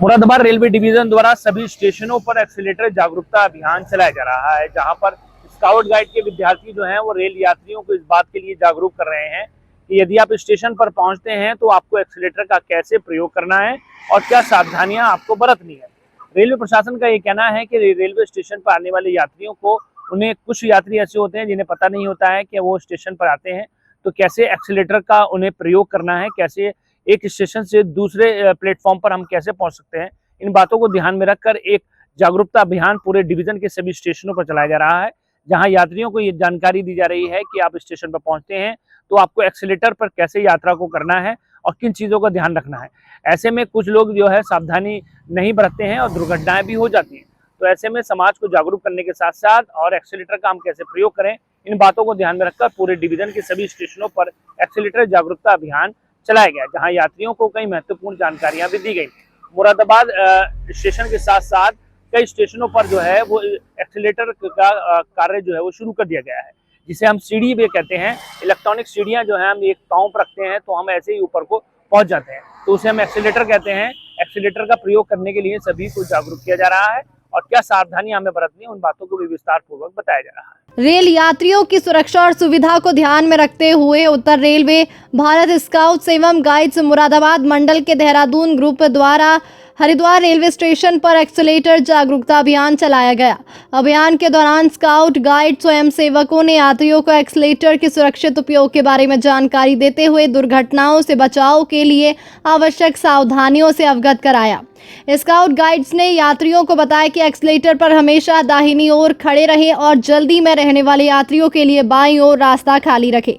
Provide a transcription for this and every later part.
Moradabad railway division द्वारा सभी स्टेशनों पर एक्सीलेटर जागरूकता अभियान चलाया जा रहा है, जहां पर स्काउट गाइड के विद्यार्थी जो हैं वो रेल यात्रियों को इस बात के लिए जागरूक कर रहे हैं कि यदि आप स्टेशन पर पहुंचते हैं तो आपको एक्सीलेटर का कैसे प्रयोग करना है और क्या सावधानियां आपको बरतनी है। रेलवे प्रशासन का ये कहना है कि रेलवे स्टेशन पर आने वाले यात्रियों को, उन्हें कुछ यात्री ऐसे होते हैं जिन्हें पता नहीं होता है कि वो स्टेशन पर आते हैं तो कैसे एक्सीलेटर का उन्हें प्रयोग करना है, कैसे एक स्टेशन से दूसरे प्लेटफॉर्म पर हम कैसे पहुंच सकते हैं। इन बातों को ध्यान में रखकर एक जागरूकता अभियान पूरे डिवीजन के सभी स्टेशनों पर चलाया जा रहा है, जहां यात्रियों को ये जानकारी दी जा रही है कि आप स्टेशन पर पहुंचते हैं तो आपको एक्सीलेटर पर कैसे यात्रा को करना है और किन चीज़ों का ध्यान रखना है। ऐसे में कुछ लोग जो है सावधानी नहीं बरतते हैं और दुर्घटनाएं भी हो जाती हैं। तो ऐसे में समाज को जागरूक करने के साथ साथ और एक्सीलेटर का हम कैसे प्रयोग करें, इन बातों को ध्यान में रखकर पूरे डिवीजन के सभी स्टेशनों पर एक्सीलेटर जागरूकता अभियान चलाया गया, जहां यात्रियों को कई महत्वपूर्ण जानकारियां भी दी गई। मुरादाबाद स्टेशन के साथ साथ कई स्टेशनों पर जो है वो एक्सीलेटर का कार्य जो है वो शुरू कर दिया गया है, जिसे हम सीढ़ी भी कहते हैं। इलेक्ट्रॉनिक सीढ़ियां जो है हम एक पांव पर रखते हैं तो हम ऐसे ही ऊपर को पहुंच जाते हैं, तो उसे हम एक्सीलेटर कहते हैं। एक्सीलेटर का प्रयोग करने के लिए सभी को जागरूक किया जा रहा है और क्या सावधानियां हमें बरतनी है, उन बातों को भी विस्तार पूर्वक बताया जा रहा है। रेल यात्रियों की सुरक्षा और सुविधा को ध्यान में रखते हुए उत्तर रेलवे भारत स्काउट्स एवं गाइड्स मुरादाबाद मंडल के देहरादून ग्रुप द्वारा हरिद्वार रेलवे स्टेशन पर एक्सीलेटर जागरूकता अभियान चलाया गया। अभियान के दौरान स्काउट गाइड स्वयं सेवकों ने यात्रियों को एक्सीलेटर के सुरक्षित उपयोग के बारे में जानकारी देते हुए दुर्घटनाओं से बचाव के लिए आवश्यक सावधानियों से अवगत कराया। स्काउट गाइड्स ने यात्रियों को बताया कि एक्सीलेटर पर हमेशा दाहिनी ओर खड़े रहें और जल्दी में रहने वाले यात्रियों के लिए बाईं ओर रास्ता खाली रखें।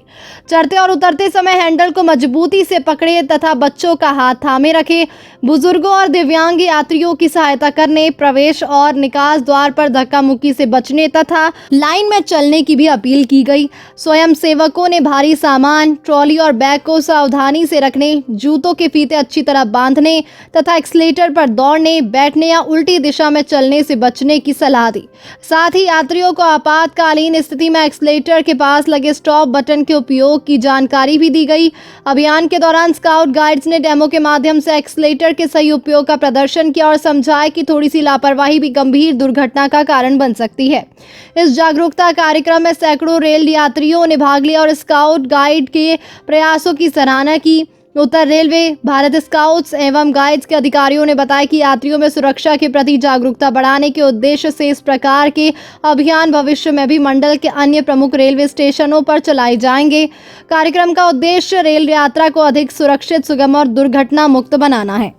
चढ़ते और उतरते समय हैंडल को मजबूती से पकड़े तथा बच्चों का हाथ थामे रखें। बुजुर्गों और दिव्यांग यात्रियों की सहायता करने, प्रवेश और निकास द्वार पर धक्का मुक्की से बचने तथा लाइन में चलने की भी अपील की गई। स्वयं सेवकों ने भारी सामान, ट्रॉली और बैग को सावधानी से रखने, जूतों के फीते अच्छी तरह बांधने तथा एक्सीलेटर पर दौड़ने, बैठने या उल्टी दिशा में चलने से बचने की सलाह दी। साथ ही यात्रियों को आपातकालीन स्थिति में एक्सीलेटर के पास लगे स्टॉप बटन के उपयोग की जानकारी भी दी गई। अभियान के दौरान स्काउट गाइड्स ने डेमो के माध्यम से एक्सीलेटर के सही उपयोग का प्रदर्शन किया और समझाया कि थोड़ी सी लापरवाही भी गंभीर दुर्घटना का कारण बन सकती है। इस जागरूकता कार्यक्रम में सैकड़ों रेल यात्रियों ने भाग लिया और स्काउट गाइड के प्रयासों की सराहना की। उत्तर रेलवे भारत स्काउट्स एवं गाइड्स के अधिकारियों ने बताया कि यात्रियों में सुरक्षा के प्रति जागरूकता बढ़ाने के उद्देश्य से इस प्रकार के अभियान भविष्य में भी मंडल के अन्य प्रमुख रेलवे स्टेशनों पर चलाए जाएंगे। कार्यक्रम का उद्देश्य रेल यात्रा को अधिक सुरक्षित, सुगम और दुर्घटना मुक्त बनाना है।